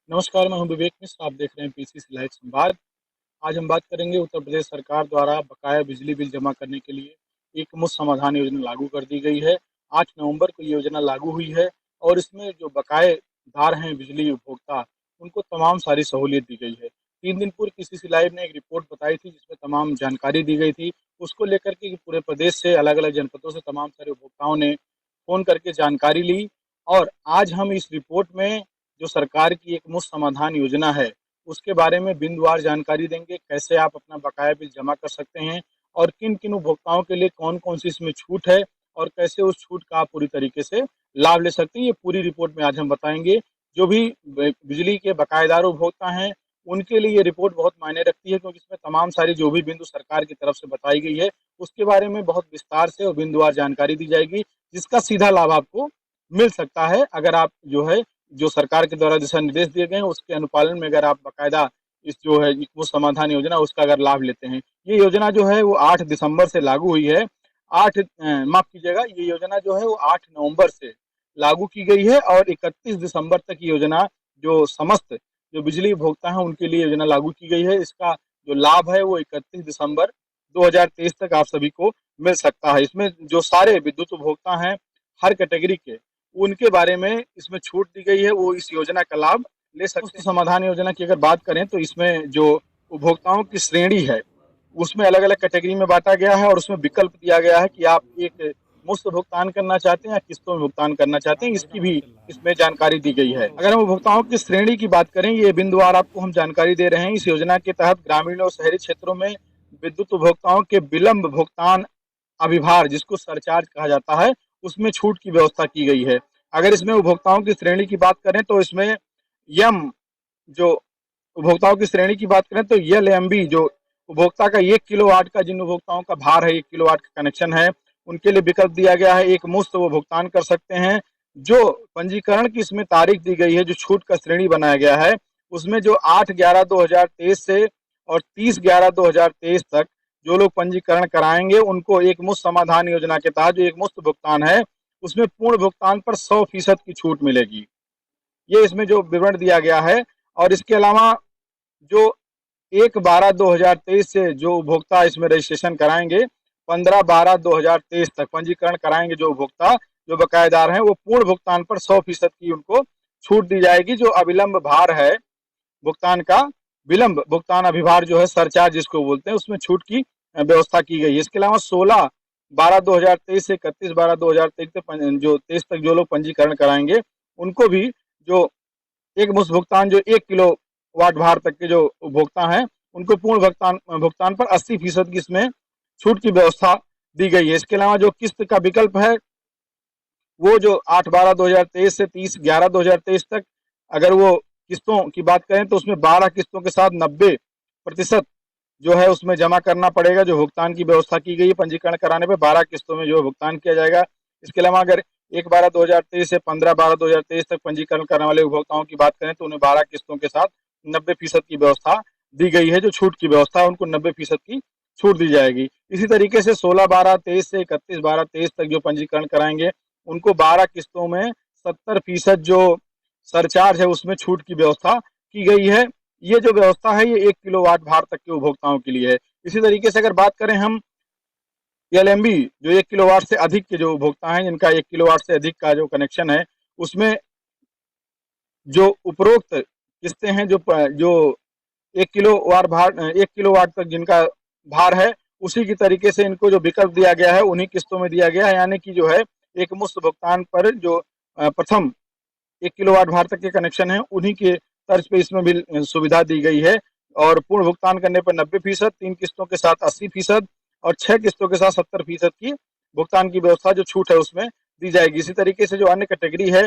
नमस्कार, मैं हूं विवेक मिश्र। आप देख रहे हैं पीसीसी लाइव संवाद। आज हम बात करेंगे उत्तर प्रदेश सरकार द्वारा बकाया बिजली बिल जमा करने के लिए एक मुफ्त समाधान योजना लागू कर दी गई है। 8 नवंबर को ये योजना लागू हुई है और इसमें जो बकायेदार हैं बिजली उपभोक्ता, उनको तमाम सारी सहूलियत दी गई है। 3 दिन पूर्व पीसीसी लाइव ने एक रिपोर्ट बताई थी जिसमें तमाम जानकारी दी गई थी। उसको लेकर के पूरे प्रदेश से अलग-अलग जनपदों से तमाम सारे उपभोक्ताओं ने फ़ोन करके जानकारी ली और आज हम इस रिपोर्ट में जो सरकार की एक मुफ्त समाधान योजना है, उसके बारे में बिंदुवार जानकारी देंगे, कैसे आप अपना बकाया बिल जमा कर सकते हैं और किन-किन उपभोक्ताओं के लिए कौन-कौन सी इसमें छूट है और कैसे उस छूट का आप पूरी तरीके से लाभ ले सकते हैं, ये पूरी रिपोर्ट में आज हम बताएँगे। जो भी बिजली के बकायेदार उपभोक्ता हैं, उनके लिए ये रिपोर्ट बहुत मायने रखती है क्योंकि इसमें तमाम सारी जो भी बिंदु सरकार की तरफ से बताई गई है, उसके बारे में बहुत विस्तार से और बिंदुवार जानकारी दी जाएगी, जिसका सीधा लाभ आपको मिल सकता है अगर आप जो सरकार के द्वारा दिशा निर्देश दिए गए हैं उसके अनुपालन में अगर आप बाकायदा इस जो है वो समाधान योजना उसका अगर लाभ लेते हैं। ये योजना जो है वो 8 दिसंबर से लागू हुई है। माफ़ कीजिएगा, ये योजना जो है वो 8 नवंबर से लागू की गई है और 31 दिसंबर तक ये योजना जो समस्त जो बिजली उपभोक्ता हैं उनके लिए योजना लागू की गई है। इसका जो लाभ है वो 31 दिसंबर 2023 तक आप सभी को मिल सकता है। इसमें जो सारे विद्युत उपभोक्ता हैं, हर कैटेगरी के, उनके बारे में इसमें छूट दी गई है, वो इस योजना का लाभ ले सकते हैं। समाधान योजना की अगर बात करें तो इसमें जो उपभोक्ताओं की श्रेणी है, उसमें अलग-अलग कैटेगरी में बाँटा गया है और उसमें विकल्प दिया गया है कि आप एक मुफ्त भुगतान करना चाहते हैं या किस्तों में भुगतान करना चाहते हैं, इसकी भी इसमें जानकारी दी गई है। अगर हम उपभोक्ताओं की श्रेणी की बात करें, ये बिंदुवार आपको हम जानकारी दे रहे हैं। इस योजना के तहत ग्रामीण और शहरी क्षेत्रों में विद्युत उपभोक्ताओं के विलंब भुगतान अभिभार जिसको सरचार्ज कहा जाता है, उसमें छूट की व्यवस्था की गई है। अगर इसमें उपभोक्ताओं की श्रेणी की बात करें तो इसमें यम जो उपभोक्ताओं की श्रेणी की बात करें तो एलएमबी जो उपभोक्ता का 1 किलोवाट का जिन उपभोक्ताओं का भार है 1 किलोवाट का कनेक्शन है, उनके लिए विकल्प दिया गया है। एक मुश्त वो भुगतान कर सकते हैं। जो पंजीकरण की इसमें तारीख दी गई है, जो छूट का श्रेणी बनाया गया है, उसमें जो 8/11/2023 से और 30/11/2023 तक जो लोग पंजीकरण कराएंगे उनको एक मुफ्त समाधान योजना के तहत जो एक मुफ्त भुगतान है, उसमें पूर्ण भुगतान पर 100% की छूट मिलेगी। ये इसमें जो विवरण दिया गया है और इसके अलावा जो 1/12/2023 से जो उपभोक्ता इसमें रजिस्ट्रेशन कराएंगे, 15/12/2023 तक पंजीकरण कराएंगे जो उपभोक्ता जो बकायेदार हैं, वो पूर्ण भुगतान पर 100% की उनको छूट दी जाएगी। जो अविलंब भार है भुगतान का, विलंब भुगतान अभिभार जो है सरचार्ज जिसको बोलते हैं, उसमें छूट की व्यवस्था की गई है। इसके अलावा 16/12/2023 से 31/12/2023 तक जो लोग पंजीकरण कराएंगे, उनको भी जो एक मुश्त भुगतान जो 1 किलो वाट भार तक के जो उपभोक्ता हैं, उनको पूर्ण भुगतान पर 80% की इसमें छूट की व्यवस्था दी गई है। इसके अलावा जो किस्त का विकल्प है, वो जो 8/12/2023 से 30/11/2023 तक अगर वो किस्तों की बात करें तो उसमें 12 किस्तों के साथ 90% जो है उसमें जमा करना पड़ेगा। जो भुगतान की व्यवस्था की गई है, पंजीकरण कराने पे 12 किस्तों में जो भुगतान किया जाएगा। इसके अलावा अगर 1/12/2023 से 15/12/2023 तक पंजीकरण करने वाले उपभोक्ताओं की बात करें तो उन्हें 12 किस्तों के साथ 90% की व्यवस्था दी गई है। जो छूट की व्यवस्था है, उनको 90% की छूट दी जाएगी। इसी तरीके से 16/12/23 से 31/12/23 तक जो पंजीकरण कराएंगे, उनको 12 किस्तों में 70% जो सरचार्ज है उसमें छूट की व्यवस्था की गई है। ये जो व्यवस्था है ये 1 किलोवाट भार तक के उपभोक्ताओं के लिए है। इसी तरीके से अगर बात करें हम एलएमबी जो 1 किलोवाट से अधिक के जो उपभोक्ता हैं, जिनका 1 किलोवाट से अधिक का जो कनेक्शन है, उसमें जो उपरोक्त किस्तें हैं, जो 1 किलोवाट तक जिनका भार है, उसी की तरीके से इनको जो विकल्प दिया गया है, उन्हीं किस्तों में दिया गया है। यानी कि जो है एक मुश्त भुगतान पर जो प्रथम 1 किलोवाट भार तक के कनेक्शन है, उन्हीं के तर्ज पे इसमें भी सुविधा दी गई है और पूर्ण भुगतान करने पर 90%, 3 किस्तों के साथ 80% और 6 किस्तों के साथ 70% की भुगतान की व्यवस्था जो छूट है उसमें दी जाएगी। इसी तरीके से जो अन्य कैटेगरी है,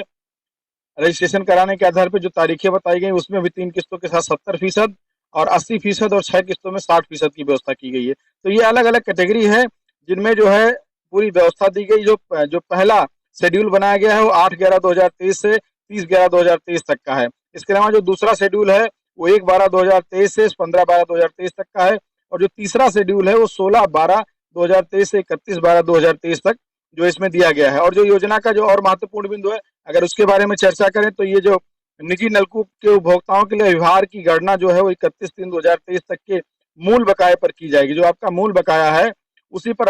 रजिस्ट्रेशन कराने के आधार पर जो तारीखें बताई गई, उसमें भी 3 किस्तों के साथ 70% और 80% और 6 किस्तों में 60% की व्यवस्था की गई है। तो ये अलग-अलग कैटेगरी है जिनमें जो है पूरी व्यवस्था दी गई। जो पहला शेड्यूल बनाया गया है वो 8/11/2023 से 30/11/2023 तक का है। इसके अलावा जो दूसरा शेड्यूल है वो 1/12/2023 से 15/12/2023 तक का है और जो तीसरा शेड्यूल है वो 16/12/2023 से 31/12/2023 तक जो इसमें दिया गया है। और जो योजना का जो और महत्वपूर्ण बिंदु है, अगर उसके बारे में चर्चा करें तो ये जो निजी नलकूप के उपभोक्ताओं के लिए व्यवहार की गणना जो है वो 31/3/2023 तक के मूल बकाये पर की जाएगी। जो आपका मूल बकाया है उसी पर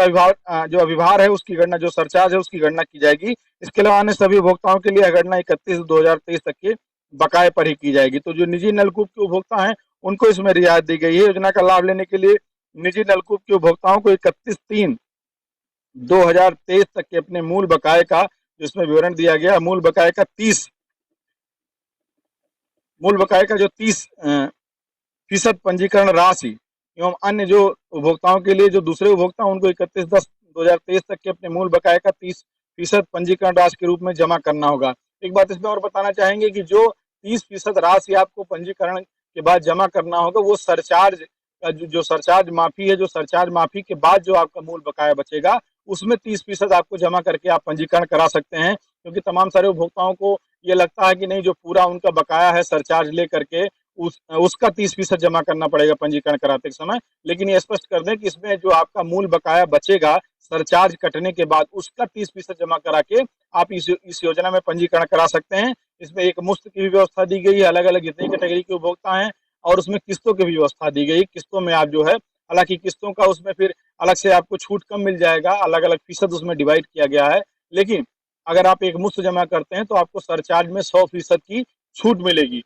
जो अभिभार है उसकी गणना, जो सरचार्ज है उसकी गणना की जाएगी। इसके अलावा अन्य सभी उपभोक्ताओं के लिए गणना 31/2023 तक के बकाये पर ही की जाएगी। तो जो निजी नलकूप के उपभोक्ता हैं उनको इसमें रियायत दी गई है। योजना का लाभ लेने के लिए निजी नलकूप के उपभोक्ताओं को 31/3/2023 तक के अपने मूल बकाये का, जिसमें विवरण दिया गया, मूल बकाये का 30% पंजीकरण राशि एवं अन्य जो उपभोक्ताओं के लिए, जो दूसरे उपभोक्ता उनको 31/10/2023 तक के अपने मूल बकाये का 30% पंजीकरण राशि के रूप में जमा करना होगा। एक बात इसमें और बताना चाहेंगे कि जो 30% राशि आपको पंजीकरण के बाद जमा करना होगा वो सरचार्ज का जो सरचार्ज माफी है, जो सरचार्ज माफी के बाद जो आपका मूल बकाया बचेगा उसमें 30% आपको जमा करके आप पंजीकरण करा सकते हैं। क्योंकि तमाम सारे उपभोक्ताओं को ये लगता है कि नहीं, जो पूरा उनका बकाया है सरचार्ज ले करके उसका 30% जमा करना पड़ेगा पंजीकरण कराते समय। लेकिन ये स्पष्ट कर दें कि इसमें जो आपका मूल बकाया बचेगा सरचार्ज कटने के बाद उसका 30% जमा करा के आप इस योजना में पंजीकरण करा सकते हैं। इसमें एक मुफ्त की भी व्यवस्था दी गई है, अलग अलग जितनी कैटेगरी के उपभोक्ता हैं, और उसमें किस्तों की भी व्यवस्था दी गई। किस्तों में आप जो है, हालांकि किस्तों का उसमें फिर अलग से आपको छूट कम मिल जाएगा, अलग अलग फीसद उसमें डिवाइड किया गया है। लेकिन अगर आप एक मुफ्त जमा करते हैं तो आपको सरचार्ज में 100% की छूट मिलेगी।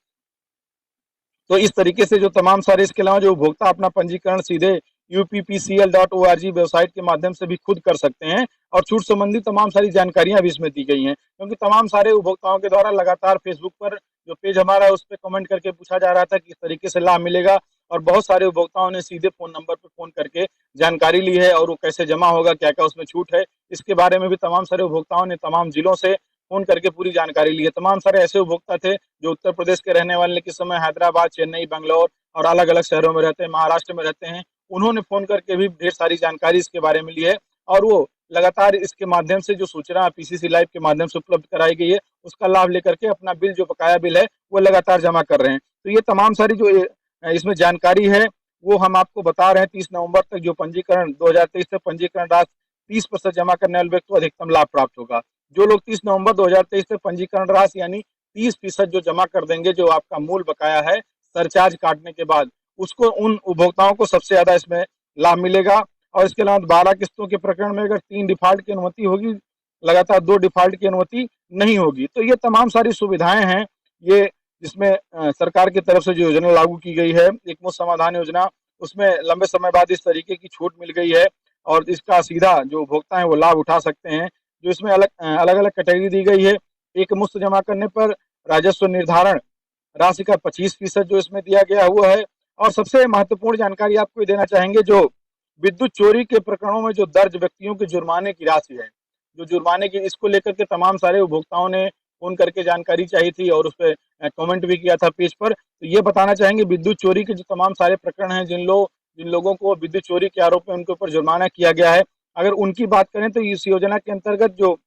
तो इस तरीके से जो तमाम सारे, इसके अलावा जो उपभोक्ता अपना पंजीकरण सीधे uppcl.org वेबसाइट के माध्यम से भी खुद कर सकते हैं, और छूट संबंधी तमाम सारी जानकारियां भी इसमें दी गई हैं। क्योंकि तमाम सारे उपभोक्ताओं के द्वारा लगातार फेसबुक पर जो पेज हमारा है उस पर कमेंट करके पूछा जा रहा था कि इस तरीके से लाभ मिलेगा, और बहुत सारे उपभोक्ताओं ने सीधे फोन नंबर पर फोन करके जानकारी ली है, और वो कैसे जमा होगा, क्या क्या उसमें छूट है, इसके बारे में भी तमाम सारे उपभोक्ताओं ने तमाम जिलों से फोन करके पूरी जानकारी ली है। तमाम सारे ऐसे उपभोक्ता थे जो उत्तर प्रदेश के रहने वाले, किस समय हैदराबाद, चेन्नई, बेंगलोर और अलग अलग शहरों में रहते हैं, महाराष्ट्र में रहते हैं, उन्होंने फोन करके भी ढेर सारी जानकारी इसके बारे में ली है। और वो लगातार इसके माध्यम से जो सूचना पीसीसी लाइव के माध्यम से उपलब्ध कराई गई है उसका लाभ लेकर के अपना बिल, जो बकाया बिल है, वो लगातार जमा कर रहे हैं। तो ये तमाम सारी जो इसमें जानकारी है वो हम आपको बता रहे हैं। 30 नवंबर तक जो पंजीकरण 2023 से पंजीकरण राशि 30% जमा करने वाले व्यक्ति को अधिकतम लाभ प्राप्त होगा। जो लोग 30 नवंबर 2023 से पंजीकरण राशि यानी 30% जो जमा कर देंगे, जो आपका मूल बकाया है सरचार्ज काटने के बाद, उसको, उन उपभोक्ताओं को सबसे ज्यादा इसमें लाभ मिलेगा। और इसके अलावा 12 किस्तों के प्रकरण में अगर 3 डिफॉल्ट की अनुमति होगी, लगातार 2 डिफॉल्ट की अनुमति नहीं होगी। तो ये तमाम सारी सुविधाएं हैं ये, जिसमें सरकार की तरफ से जो योजना लागू की गई है, एक मुफ्त समाधान योजना, उसमें लंबे समय बाद इस तरीके की छूट मिल गई है, और इसका सीधा जो उपभोक्ता है वो लाभ उठा सकते हैं। जो इसमें अलग अलग कैटेगरी दी गई है। एक मुफ्त जमा करने पर राजस्व निर्धारण राशि का 25% जो इसमें दिया गया हुआ है। और सबसे महत्वपूर्ण जानकारी आपको देना चाहेंगे, जो विद्युत चोरी के प्रकरणों में जो दर्ज व्यक्तियों के जुर्माने की राशि है, जो जुर्माने की, इसको लेकर के तमाम सारे उपभोक्ताओं ने फोन करके जानकारी चाहिए थी, और उस पर कमेंट भी किया था पेज पर। तो ये बताना चाहेंगे, विद्युत चोरी के जो तमाम सारे प्रकरण हैं, जिन लोगों को विद्युत चोरी के आरोप में उनके ऊपर जुर्माना किया गया है, अगर उनकी बात करें तो इस योजना के अंतर्गत जो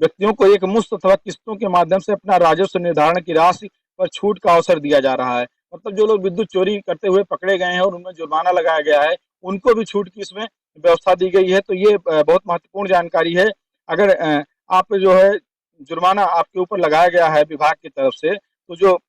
व्यक्तियों को एक मुफ्त अथवा किस्तों के माध्यम से अपना राजस्व निर्धारण की राशि पर छूट का अवसर दिया जा रहा है। मतलब जो लोग विद्युत चोरी करते हुए पकड़े गए हैं और उनमें जुर्माना लगाया गया है, उनको भी छूट की इसमें व्यवस्था दी गई है। तो ये बहुत महत्वपूर्ण जानकारी है। अगर आप जो है जुर्माना आपके ऊपर लगाया गया है विभाग की तरफ से, तो जो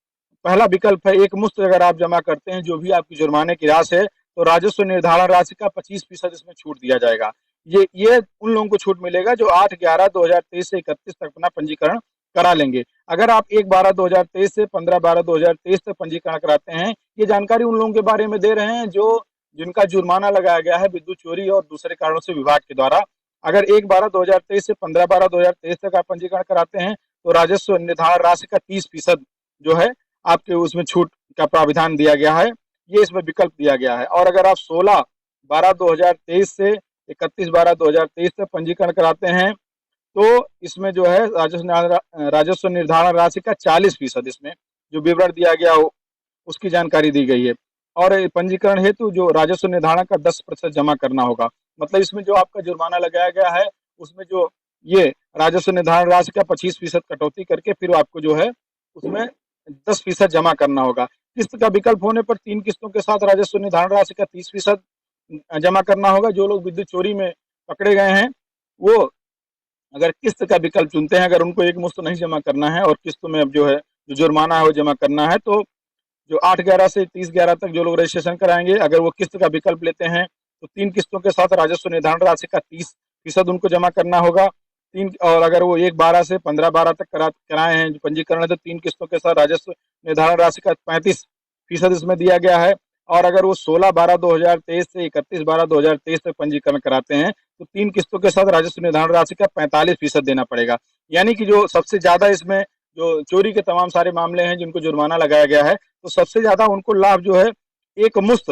पहला विकल्प है, एक मुश्त अगर आप जमा करते हैं जो भी आपकी जुर्माने की राशि है, तो राजस्व निर्धारण राशि का 25% इसमें छूट दिया जाएगा। ये उन लोगों को छूट मिलेगा जो 8/11/2023 से 31 तक अपना पंजीकरण करा लेंगे। अगर आप 1/12/2023 से 15/12/2023 तक पंजीकरण कराते हैं, ये जानकारी उन लोगों के बारे में दे रहे हैं जो जिनका जुर्माना लगाया गया है विद्युत चोरी और दूसरे कारणों से विभाग के द्वारा। अगर 1/12/2023 से 15/12/2023 तक आप पंजीकरण कराते हैं, तो राजस्व निर्धारण राशि का 30% जो है आपके उसमें छूट का प्राविधान दिया गया है, ये इसमें विकल्प दिया गया है। और अगर आप 16/12/2023 से 31/12/2023 तक पंजीकरण कराते हैं, तो इसमें जो है राजस्व निर्धारण राशि का 40% इसमें जो विवरण दिया गया हो उसकी जानकारी दी गई है। और पंजीकरण हेतु जो राजस्व निर्धारण का 10% जमा करना होगा। मतलब इसमें जो आपका जुर्माना लगाया गया है उसमें जो ये राजस्व निर्धारण राशि का 25% कटौती करके फिर आपको जो है उसमें 10% जमा करना होगा। किस्त का विकल्प होने पर 3 किस्तों के साथ राजस्व निर्धारण राशि का 30% जमा करना होगा। जो लोग विद्युत चोरी में पकड़े गए हैं वो अगर किस्त का विकल्प चुनते हैं, अगर उनको एक मुश्त नहीं जमा करना है और किस्त में अब जो है जो जुर्माना है वो जमा करना है। तो जो 8/11 से 30/11 तक जो लोग रजिस्ट्रेशन कराएंगे, अगर वो किस्त का विकल्प लेते हैं तो 3 किस्तों के साथ राजस्व निर्धारण राशि का 30% उनको जमा करना होगा। तीन, और अगर वो 1/12 से 15/12 तक कराए हैं जो पंजीकरण है, तो 3 किस्तों के साथ राजस्व निर्धारण राशि का 35% इसमें दिया गया है। और अगर वो 16/12/2023 से 31/12/2023 तक पंजीकरण कराते हैं तो 3 किस्तों के साथ राजस्व निर्धारण राशि का 45% देना पड़ेगा। यानी कि जो सबसे ज्यादा इसमें जो चोरी के तमाम सारे मामले हैं जिनको जुर्माना लगाया गया है, तो सबसे ज्यादा उनको लाभ जो है एक मुश्त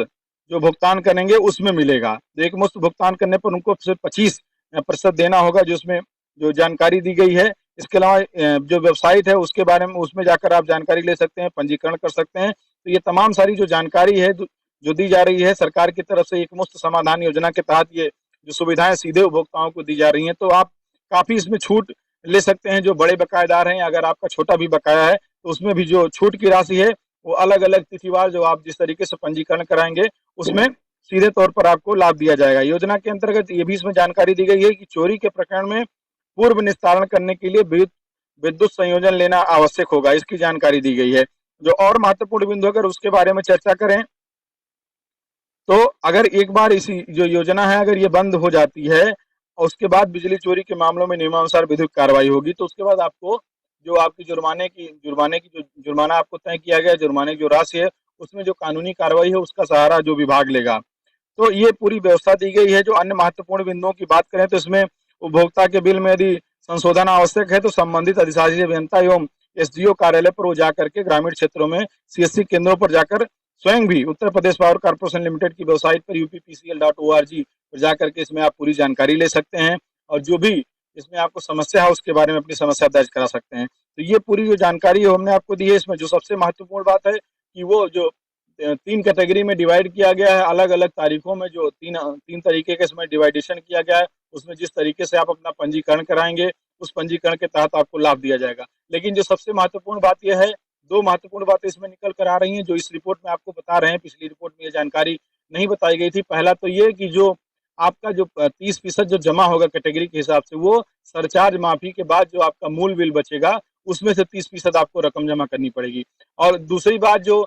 जो भुगतान करेंगे उसमें मिलेगा। तो एक मुश्त भुगतान करने पर उनको सिर्फ 25% देना होगा, जो उसमें जो जानकारी दी गई है। इसके अलावा जो वेबसाइट है उसके बारे में, उसमें जाकर आप जानकारी ले सकते हैं, पंजीकरण कर सकते हैं। तो ये तमाम सारी जो जानकारी है जो दी जा रही है सरकार की तरफ से, एक मुश्त समाधान योजना के तहत ये जो सुविधाएं सीधे उपभोक्ताओं को दी जा रही हैं, तो आप काफी इसमें छूट ले सकते हैं। जो बड़े बकायेदार हैं, अगर आपका छोटा भी बकाया है तो उसमें भी जो छूट की राशि है वो अलग अलग तिथिवार जो आप जिस तरीके से पंजीकरण कराएंगे उसमें सीधे तौर पर आपको लाभ दिया जाएगा। योजना के अंतर्गत ये भी इसमें जानकारी दी गई है कि चोरी के प्रकरण में पूर्व निस्तारण करने के लिए विद्युत संयोजन लेना आवश्यक होगा, इसकी जानकारी दी गई है। जो और महत्वपूर्ण बिंदु अगर उसके बारे में चर्चा करें, तो अगर एक बार इसी जो योजना है अगर ये बंद हो जाती है और उसके बाद बिजली चोरी के मामलों में नियमानुसार विधिक कार्रवाई होगी, तो उसके बाद आपको जो आपकी जुर्माने की जो जुर्माना आपको तय किया गया, जुर्माने की जो राशि है उसमें जो कानूनी कार्रवाई है उसका सहारा जो विभाग लेगा। तो ये पूरी व्यवस्था दी गई है। जो अन्य महत्वपूर्ण बिंदुओं की बात करें तो इसमें उपभोक्ता के बिल में यदि संशोधन आवश्यक है तो संबंधित अधिशासी अभियंता एवं एसडीओ कार्यालय पर वो जाकर के ग्रामीण क्षेत्रों में सीएससी केंद्रों पर जाकर स्वयं भी Uttar Pradesh power corporation limited की वेबसाइट पर uppcl.org पर जाकर के इसमें आप पूरी जानकारी ले सकते हैं, और जो भी इसमें आपको समस्या है उसके बारे में अपनी समस्या दर्ज करा सकते हैं। तो ये पूरी जो जानकारी है हमने आपको दी है। इसमें जो सबसे महत्वपूर्ण बात है कि वो जो 3 कैटेगरी में डिवाइड किया गया है, अलग अलग तारीखों में जो तीन तरीके के इसमें डिवाइडेशन किया गया है, उसमें जिस तरीके से आप अपना पंजीकरण कराएंगे उस पंजीकरण के तहत आपको लाभ दिया जाएगा। लेकिन जो सबसे महत्वपूर्ण बात यह है, 2 महत्वपूर्ण बातें इसमें निकल कर आ रही हैं जो इस रिपोर्ट में आपको बता रहे हैं, पिछली रिपोर्ट में ये जानकारी नहीं बताई गई थी। पहला तो ये कि जो आपका जो 30% जो जमा होगा कैटेगरी के हिसाब से, वो सरचार्ज माफी के बाद जो आपका मूल बिल बचेगा उसमें से 30% आपको रकम जमा करनी पड़ेगी। और दूसरी बात जो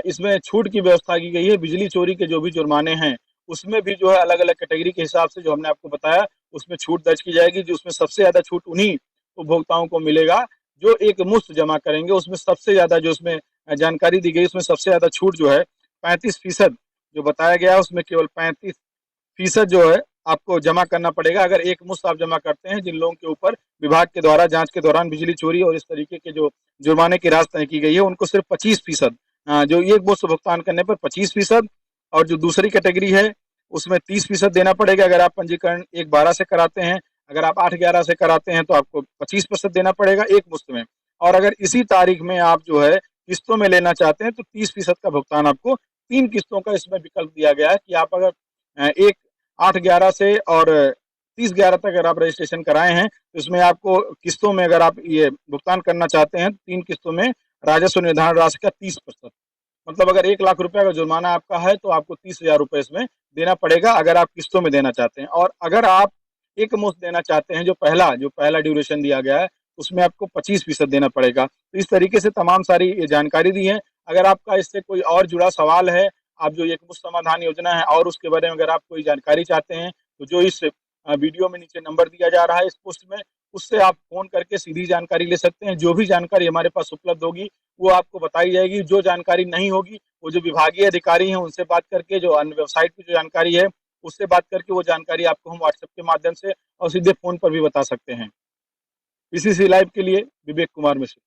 इसमें छूट की व्यवस्था की गई है, बिजली चोरी के जो भी जुर्माने हैं उसमें भी जो है अलग अलग कैटेगरी के हिसाब से जो हमने आपको बताया उसमें छूट दर्ज की जाएगी। जो उसमें सबसे ज्यादा छूट उन्हीं उपभोक्ताओं को मिलेगा जो एक मुश्त जमा करेंगे। उसमें सबसे ज्यादा जो उसमें जानकारी दी गई, उसमें सबसे ज्यादा छूट जो है 35% जो बताया गया है, उसमें केवल 35% जो है आपको जमा करना पड़ेगा अगर एक मुश्त आप जमा करते हैं। जिन लोगों के ऊपर विभाग के द्वारा जांच के दौरान बिजली चोरी और इस तरीके के जो जुर्माने की राशि तय की गई है उनको सिर्फ 25%, जो एक मुश्त भुगतान करने पर 25%, और जो दूसरी कैटेगरी है उसमें 30% देना पड़ेगा अगर आप पंजीकरण 1/12 से कराते हैं। अगर आप 8/11 से कराते हैं तो आपको 25% देना पड़ेगा एक मुश्त में। और अगर इसी तारीख में आप जो है किस्तों में लेना चाहते हैं तो 30% का भुगतान आपको 3 किस्तों का इसमें विकल्प दिया गया है कि आप अगर एक 8/11 से और 30/11 तक अगर आप रजिस्ट्रेशन कराए हैं तो इसमें आपको किस्तों में अगर आप ये भुगतान करना चाहते हैं 3 किस्तों में राजस्व निर्धारण राशि का 30%, मतलब अगर 1 लाख रुपए का जुर्माना आपका है तो आपको 30,000 रुपए इसमें देना पड़ेगा अगर आप किस्तों में देना चाहते हैं। और अगर आप एक मुश्त देना चाहते हैं, जो पहला ड्यूरेशन दिया गया है उसमें आपको 25% देना पड़ेगा। तो इस तरीके से तमाम सारी ये जानकारी दी है। अगर आपका इससे कोई और जुड़ा सवाल है, आप जो एक मुश्त समाधान योजना है और उसके बारे में अगर आप कोई जानकारी चाहते हैं तो जो इस वीडियो में नीचे नंबर दिया जा रहा है इस पोस्ट में, उससे आप फोन करके सीधी जानकारी ले सकते हैं। जो भी जानकारी हमारे पास उपलब्ध होगी वो आपको बताई जाएगी। जो जानकारी नहीं होगी वो जो विभागीय अधिकारी हैं उनसे बात करके, जो अन्य वेबसाइट की जो जानकारी है उससे बात करके वो जानकारी आपको हम व्हाट्सएप के माध्यम से और सीधे फोन पर भी बता सकते हैं। पीसीसी लाइव के लिए विवेक कुमार मिश्र।